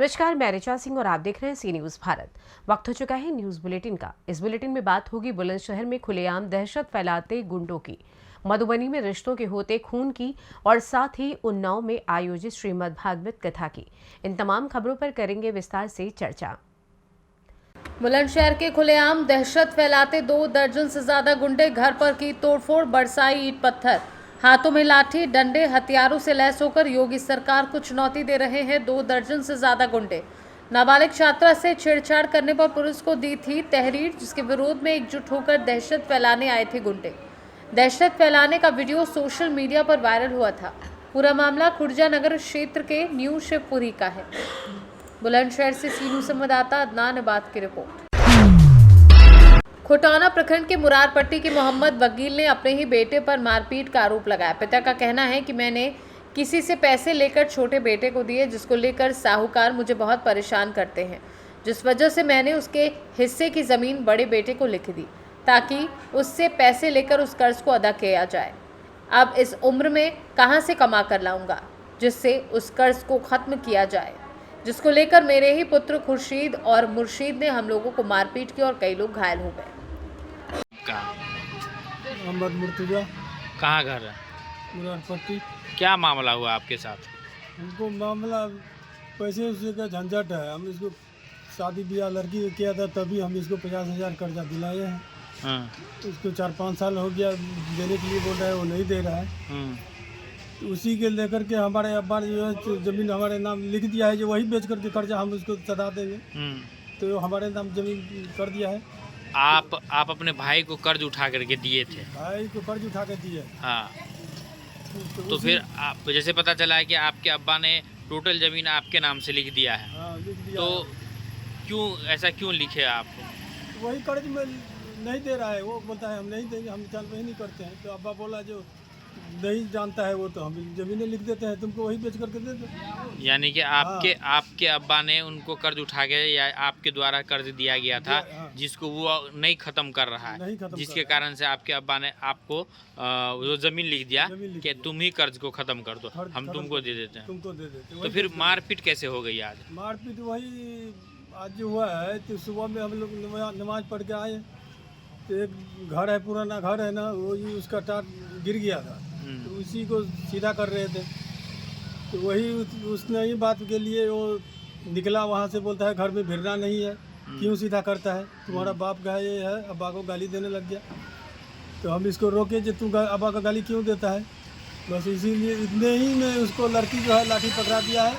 नमस्कार, मैं ऋचा सिंह और आप देख रहे हैं सी न्यूज भारत। वक्त हो चुका है न्यूज बुलेटिन का। इस बुलेटिन में बात होगी बुलंदशहर में खुलेआम दहशत फैलाते गुंडों की, मधुबनी में रिश्तों के होते खून की और साथ ही उन्नाव में आयोजित श्रीमद् भागवत कथा की। इन तमाम खबरों पर करेंगे विस्तार से चर्चा। बुलंदशहर के खुलेआम दहशत फैलाते 2 दर्जन से ज्यादा गुंडे घर पर की तोड़फोड़, बरसाई ईंट पत्थर, हाथों में लाठी डंडे, हथियारों से लैस होकर योगी सरकार को चुनौती दे रहे हैं। 2 दर्जन से ज्यादा गुंडे नाबालिग छात्रा से छेड़छाड़ करने पर पुलिस को दी थी तहरीर, जिसके विरोध में एकजुट होकर दहशत फैलाने आए थे गुंडे। दहशत फैलाने का वीडियो सोशल मीडिया पर वायरल हुआ था। पूरा मामला खुर्जा नगर क्षेत्र के न्यू शिवपुरी का है। बुलंदशहर से सी न्यूज संवाददाता अदनान इबाद की रिपोर्ट। खोटाना प्रखंड के मुरारपट्टी के मोहम्मद वकील ने अपने ही बेटे पर मारपीट का आरोप लगाया। पिता का कहना है कि मैंने किसी से पैसे लेकर छोटे बेटे को दिए, जिसको लेकर साहूकार मुझे बहुत परेशान करते हैं, जिस वजह से मैंने उसके हिस्से की ज़मीन बड़े बेटे को लिख दी ताकि उससे पैसे लेकर उस कर्ज को अदा किया जाए। अब इस उम्र में कहां से कमा कर लाऊंगा जिससे उस कर्ज को ख़त्म किया जाए, जिसको लेकर मेरे ही पुत्र खुर्शीद और मुर्शीद ने हम लोगों को मारपीट की और कई लोग घायल हो गए। मोहम्मद मुर्तजा, कहाँ घर है? मुरारपट्टी। क्या मामला हुआ आपके साथ? हमको मामला पैसे उसे का झंझट है। हम इसको शादी ब्याह लड़की को किया था, तभी हम इसको 50,000 कर्जा दिलाए हैं। हाँ। इसको 4-5 साल हो गया देने के लिए बोल रहा है, वो नहीं दे रहा है। तो उसी के लेकर के हमारे अब्बा ने जो है ज़मीन हमारे नाम लिख दिया है, जो वही बेच करके कर्जा हम उसको सदा देंगे। तो हमारे नाम ज़मीन कर दिया है। आप अपने भाई को कर्ज उठा करके दिए थे? भाई को कर्ज उठा के दिए। हाँ। तो फिर आप जैसे पता चला है कि आपके अब्बा ने टोटल ज़मीन आपके नाम से लिख दिया है। हाँ, लिख दिया। तो क्यों ऐसा क्यों लिखे आप? वही कर्ज में नहीं दे रहा है, वो बोलता है हम नहीं देंगे, हम चाल वही नहीं करते हैं। तो अब्बा बोला जो नहीं जानता है वो तो हम ज़मीनें लिख देते हैं, तुमको वही बेच करके दे दो। यानी कि आपके अब्बा ने उनको कर्ज उठा के या आपके द्वारा कर्ज दिया गया था, जिसको वो नहीं ख़त्म कर रहा है, जिसके कारण से आपके अब्बा ने आपको वो ज़मीन लिख दिया कि तुम ही कर्ज को ख़त्म कर दो, हम तुमको दे देते हैं। तुमको दे देते। तो फिर मारपीट कैसे हो गई आज? मारपीट वही आज जो हुआ है, तो सुबह में हम लोग नमाज पढ़ के आए, तो एक घर है, पुराना घर है ना, वो ही उसका टाट गिर गया था, तो उसी को सीधा कर रहे थे। तो वही उसने ही बात के लिए वो निकला वहाँ से, बोलता है घर में भिरना नहीं है, क्यों सीधा करता है, तुम्हारा बाप का ये है। अब्बा को गाली देने लग गया। तो हम इसको रोके जो तू अब्बा का गाली क्यों देता है, बस इसीलिए इतने ही में उसको लड़की जो है लाठी पकड़ा दिया है,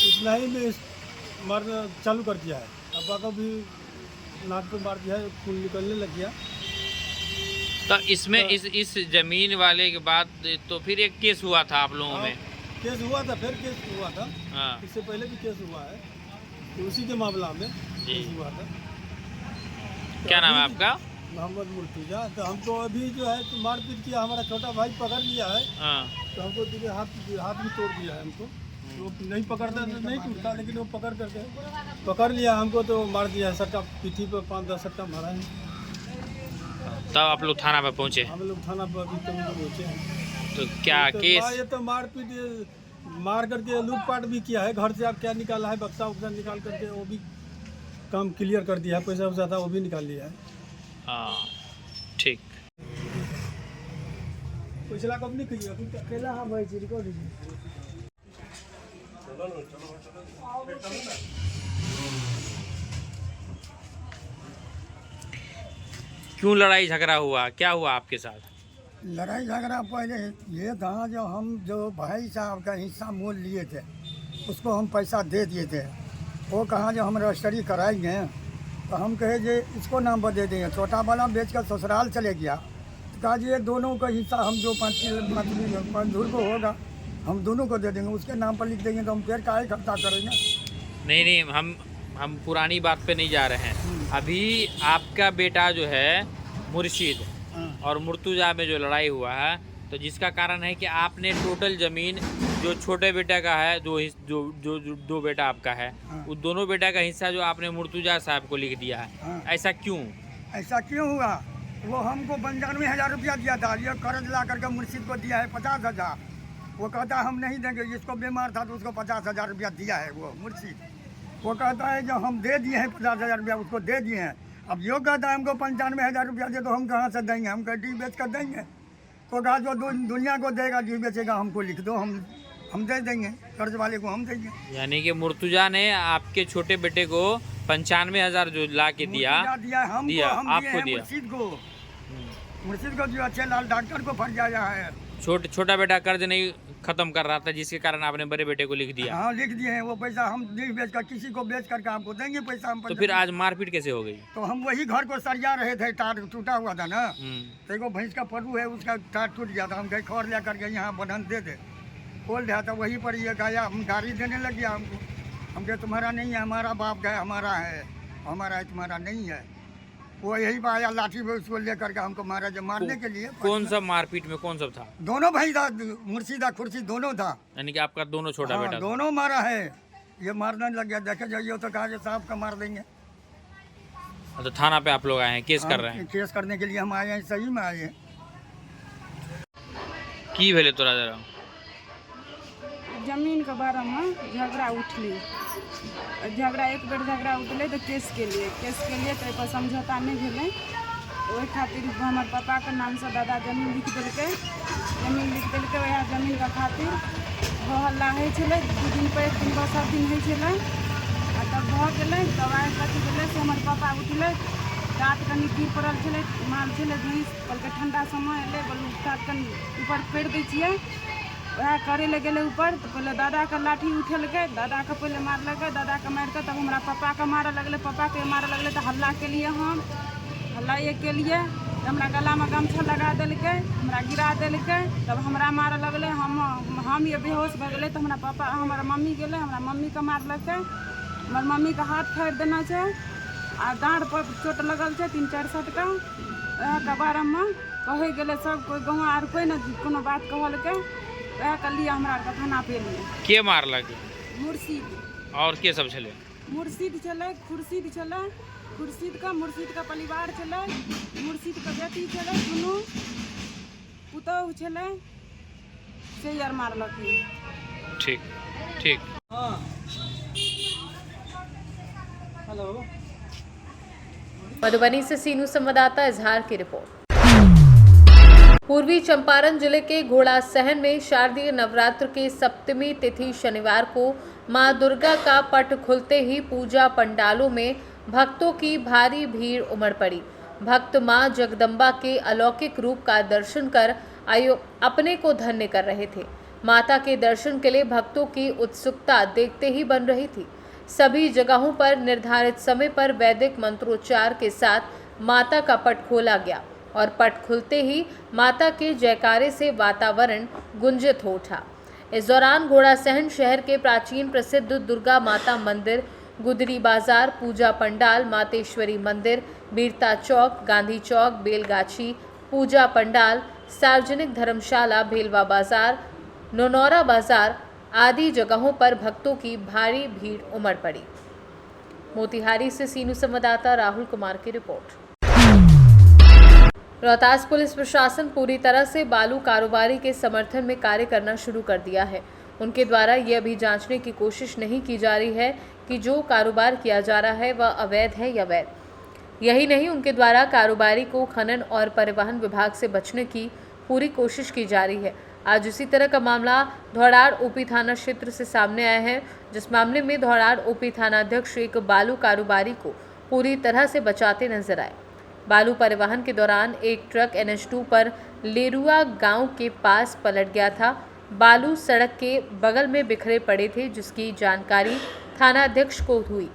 इतना ही में मारना चालू कर दिया है। अब्बा को भी नाक पे मार दिया है, खून निकलने लग गया। तो इसमें इस जमीन वाले के बाद तो फिर एक केस हुआ था आप लोगों में? केस हुआ था, फिर केस हुआ था। हाँ। इससे पहले भी केस हुआ है, तो उसी के मामला में केस हुआ था। क्या नाम है आपका? मोहम्मद मुर्तजा। तो हमको अभी जो है तो मारपीट किया, हमारा छोटा भाई पकड़ लिया है। हाँ। तो हमको दिले हाथ भी तोड़ दिया है हमको। तो नहीं पकड़ता तो नहीं टूटता, लेकिन वो पकड़ लिया हमको, तो मार दिया है। सट्टा पीठी पर 5-10 सट्टा मारा है। तब आप लोग थाना पर पहुँचे? हम लोग थाना पर अभी तक पहुँचे हैं। तो क्या केस? ये तो मारपीट मार करके लूटपाट भी किया है। घर से आप क्या निकाला है, बक्सा उक्सा निकाल करके वो भी काम क्लियर कर दिया है। पैसा वैसा था वो भी निकाल लिया है। हाँ, ठीक। पिछला कब नहीं किया अकेला। हाँ भाई जी को क्यों लड़ाई झगड़ा हुआ? क्या हुआ आपके साथ? लड़ाई झगड़ा पहले ये था, जो भाई साहब का हिस्सा मोल लिए थे, उसको हम पैसा दे दिए थे। वो कहा जो हम रजिस्ट्री कराएंगे, तो हम कहे जे इसको नाम पर दे देंगे। छोटा वाला बेच कर ससुराल चले गया, तो कहा जी ये दोनों का हिस्सा हम जो 5 धूर को होगा हम दोनों को दे देंगे, उसके नाम पर लिख देंगे। तो हम फिर काहे इकट्ठा करेंगे? नहीं, हम पुरानी बात पे नहीं जा रहे हैं। अभी आपका बेटा जो है मुर्शीद और मुर्तुजा में जो लड़ाई हुआ है, तो जिसका कारण है कि आपने टोटल ज़मीन जो छोटे बेटा का है, दो बेटा आपका है, उस दोनों बेटा का हिस्सा जो आपने मुर्तुजा साहब को लिख दिया है। ऐसा क्यों? ऐसा क्यों हुआ? वो हमको 95,000 रुपया दिया था, ये कर्ज ला करके मुर्शीद को दिया है 50,000। वो कहता हम नहीं देंगे, जिसको बीमार था तो उसको 50,000 रुपया दिया है वो मुर्शीद। वो कहता है जो हम दे दिए हैं 50,000 रुपया उसको दे दिए हैं। अब जो कहता है हमको 95,000 रुपया दे तो हम कहाँ से देंगे, हम डी बेच कर देंगे। तो कहा जो दुनिया को देगा डी बेचेगा हमको लिख दो, हम दे देंगे, कर्ज वाले को हम देंगे। यानी कि मुर्तुजा ने आपके छोटे बेटे को 95,000 जो ला के दिया हम आपको दिया। मुर्शिद को जो अच्छे लाल डॉक्टर को फर्जाया है। छोटा बेटा कर्ज नहीं खत्म कर रहा था जिसके कारण आपने बड़े बेटे को लिख दिया। हाँ लिख दिए हैं, वो पैसा हम बेच कर किसी को बेच करके आपको देंगे पैसा हम। तो फिर आज मारपीट कैसे हो गई? तो हम वही घर को सरिया रहे थे, टार टूटा हुआ था ना, तो एगो भैंस का परू है उसका टार टूट गया था, हम गए खौर ले करके यहाँ बंधन दे दे खोल दिया था, वहीं पर ये गाया हम गाड़ी देने लग गया हमको। हम कहे तुम्हारा नहीं है, हमारा बाप गए हमारा है, हमारा है तुम्हारा नहीं है। वो यही आया लाठी में उसको लेकर के हमको मारा, जब मारने के लिए। कौन सा मारपीट में कौन सब था? दोनों भाई था, मुर्शिदा खुर्शी दोनों था। यानी कि आपका दोनों छोटा बेटा था। दोनों मारा है, ये मारने लग गया। देखे जाइए तो कहा साहब का मार देंगे। तो थाना पे आप लोग आए हैं, केस कर रहे हैं? केस करने के लिए हम आए हैं, सही में आए हैं। की भेले तोरा जरा? जमीन के बारे में झगड़ा उठली, झगड़ा एक बेर झगड़ा उठले तो केस के लिए तो समझौता नहीं भेले। वही खातिर हमारे पापा के नाम से दादा जमीन लिख दिलके, वह जमीन के खातिर हो हल्ला हो चले। 2 दिन पर 1 दिन पर 7 दिन हो चले, तब भऽ गेलै। तब आइ कथी भेलै से हमर पापा उठले, दाँत कनि गिर पड़ल छलै, माल छलै भैंस, कहलकै ठंडा समय एलै, बोलू दाँत कनि ऊपर फेर दै छियै। वह करे ले गए ऊपर, तो पहले दादा का लाठी उठेलकै, दादा के पहले मारलकै, दादा के मार के तब हमारा पापा के मारे लगले, पापा के मारे लगले। तो हल्ला के लिए हम हल्ला ये के लिए हमरा गला में गमछा लगा देलकै, हमरा गिरा देलकै, तब हमरा मारे लगले। हम ये बेहोश भऽ गेलै। तो हमारा पापा हमारा मम्मी गेलै, हमारा मम्मी के मारलकै, हमार मम्मी के हाथ फाड़ि देना छै आ डाँड़ पर चोट लगल छै 3-4 सटका। वह के बारे में कहे गेलै सब कोई गाँव आर कोई न कोनो बात कहलकै। वह के लिए हमरा के थाना पे लिए। के मारलकै? मुर्शिद। और के सब छले? मुर्शिद छलै, खुर्शीद छलै, मुर्शिद का परिवार छलै, मुर्शिद के बेटी छलै, दुनू पुतौह छलै, से यार मारलकै। ठीक। हेलो। मधुबनी से सीनू संवाददाता इजहार की रिपोर्ट। पूर्वी चंपारण जिले के घोड़ासहन में शारदीय नवरात्र के सप्तमी तिथि शनिवार को मां दुर्गा का पट खुलते ही पूजा पंडालों में भक्तों की भारी भीड़ उमड़ पड़ी। भक्त मां जगदम्बा के अलौकिक रूप का दर्शन कर अपने को धन्य कर रहे थे। माता के दर्शन के लिए भक्तों की उत्सुकता देखते ही बन रही थी। सभी जगहों पर निर्धारित समय पर वैदिक मंत्रोच्चार के साथ माता का पट खोला गया और पट खुलते ही माता के जयकारे से वातावरण गुंजित हो उठा। इस दौरान घोड़ासहन शहर के प्राचीन प्रसिद्ध दुर्गा माता मंदिर, गुदरी बाजार, पूजा पंडाल, मातेश्वरी मंदिर, बीरता चौक, गांधी चौक, बेलगाछी, पूजा पंडाल, सार्वजनिक धर्मशाला, भेलवा बाजार, नौनौरा बाजार आदि जगहों पर भक्तों की भारी भीड़ उमड़ पड़ी। मोतिहारी से सीनू संवाददाता राहुल कुमार की रिपोर्ट। रोहतास पुलिस प्रशासन पूरी तरह से बालू कारोबारी के समर्थन में कार्य करना शुरू कर दिया है। उनके द्वारा यह भी जांचने की कोशिश नहीं की जा रही है कि जो कारोबार किया जा रहा है वह अवैध है या वैध। यही नहीं, उनके द्वारा कारोबारी को खनन और परिवहन विभाग से बचने की पूरी कोशिश की जा रही है। आज उसी तरह का मामला धौड़ाड़ ओपी थाना क्षेत्र से सामने आया है, जिस मामले में धौड़ाड़ ओपी थानाध्यक्ष एक बालू कारोबारी को पूरी तरह से बचाते नजर आए। बालू परिवहन के दौरान एक ट्रक NH2 पर लेरुआ गांव के पास पलट गया था। बालू सड़क के बगल में बिखरे पड़े थे, जिसकी जानकारी थानाध्यक्ष को हुई।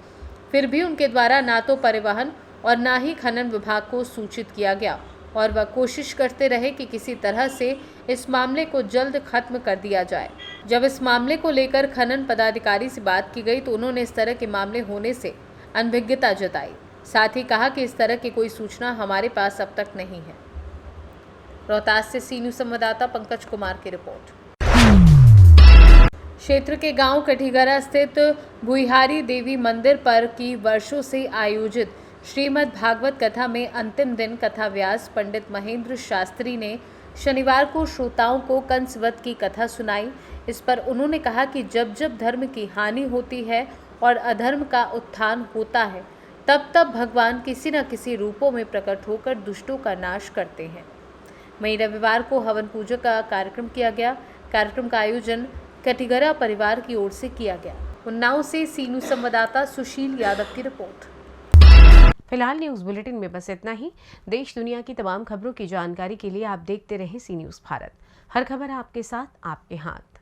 फिर भी उनके द्वारा ना तो परिवहन और ना ही खनन विभाग को सूचित किया गया और वह कोशिश करते रहे कि किसी तरह से इस मामले को जल्द खत्म कर दिया जाए। जब इस मामले को लेकर खनन पदाधिकारी से बात की गई तो उन्होंने इस तरह के मामले होने से अनभिज्ञता जताई। साथ ही कहा कि इस तरह की कोई सूचना हमारे पास अब तक नहीं है। रोहतास से सीनू संवाददाता पंकज कुमार की रिपोर्ट। क्षेत्र के गांव कठीगरा स्थित भुईहारी देवी मंदिर पर की वर्षों से आयोजित श्रीमद् भागवत कथा में अंतिम दिन कथा व्यास पंडित महेंद्र शास्त्री ने शनिवार को श्रोताओं को कंसवध की कथा सुनाई। इस पर उन्होंने कहा कि जब जब धर्म की हानि होती है और अधर्म का उत्थान होता है, तब तब भगवान किसी न किसी रूपों में प्रकट होकर दुष्टों का नाश करते हैं। वहीं रविवार को हवन पूजा का कार्यक्रम किया गया। कार्यक्रम का आयोजन कटिगरा परिवार की ओर से किया गया। उन्नाव से सी न्यूज़ संवाददाता सुशील यादव की रिपोर्ट। फिलहाल न्यूज़ बुलेटिन में बस इतना ही। देश दुनिया की तमाम खबरों की जानकारी के लिए आप देखते रहें सी न्यूज़ भारत। हर खबर आपके साथ, आपके हाथ।